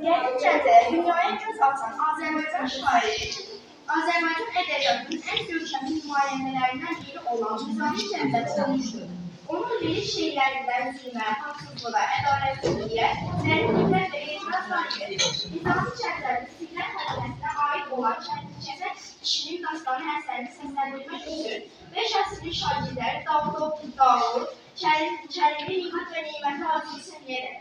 Gəlincə dünyaya göz açan Azərbaycan şairi, Azərbaycan ədəbiyyatının ən görkəmli nümayəndələrindən biri olan Nizami Gəncəvi olmuşdur. Onun lirik şeirlərində zülmə, haqsızlığa, ədalətsizliyə, dərinliklər və etiraz var idi. Nizami Gəncəvi Siglər Xəzinəsinə aid olan Kəsən kişinin dastanı əsərini səsləndirmək üçün 5 əsrin şagirdləri Davud, Kərimi, Nihat və Neymətli adını səmiyyə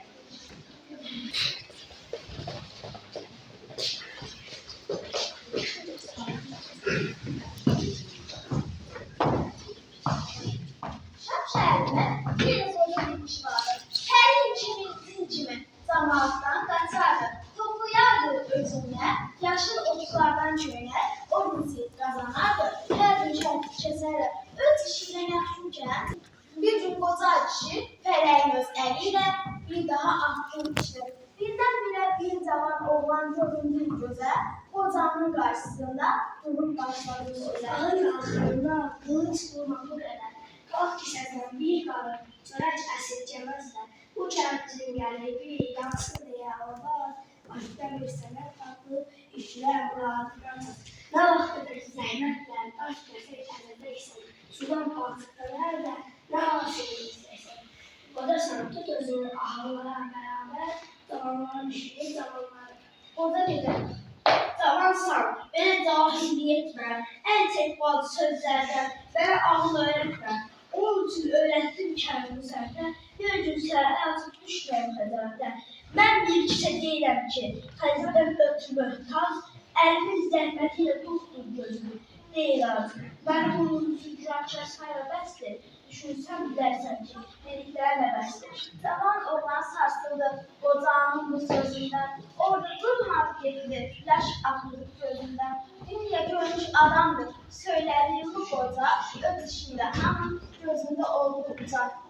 Şəhərində bir qoca bir kişi vardı. Hər kimi, zincimi, camaatdan qaçardı. Toplayardı özündə, yaşıl otlardan köynək, o bizi qazanardı. Hər gün şəhət kəsərdi. Öz işiyle məxşulkən, bir gün qoca kişi fələyin öz əli ilə bir daha atdım işlədi. Birdən-birə bir cavan oğlan göründü gözə, qocanın qarşısında durub başladı sözə. Ağın altında qılınç vurmalı qədər. Qalx ki səsən bir qalır, sonra əsirgəməzlər. Bu kəndin gəlir bir yansın deyə alvar, başqa bir sənət tatlı işlər rahatlanır. Nə vaxtıdır ki zəhmətlər, daş kəsək əzədəksən, sudan palçıqlar da nə hasıl istəysən. Qoca sana tut özünü ahıllara bərabər, zamanların işini zamanları. Qoca dedi, cavansan, belə cahillik etmə, ən tek bazı sözlərdən, belə ağıl öyrətmə. Onun üçün öyrətdim kəlimi sərdə, bir gün sənə yazıb düşməyim xəcərdə. Mən bir kisə deyiləm ki, xəcərdən ötürü möhtac, əlimin zəhməti ilə tutdur gözümü, deyil artıq. Mənim onun üçün günahkar sayla bəsdir, düşünsəm bilərsən ki, dediklərlə bəsdir. Cavan oğlan sarsıldı qocanın bu sözündən, orada durmadı getdi, yaş axırdı gözündən. Dünya görmüş adamdır, söylədiği bu qoca, öz işində hamı gözündə oldu ucaq.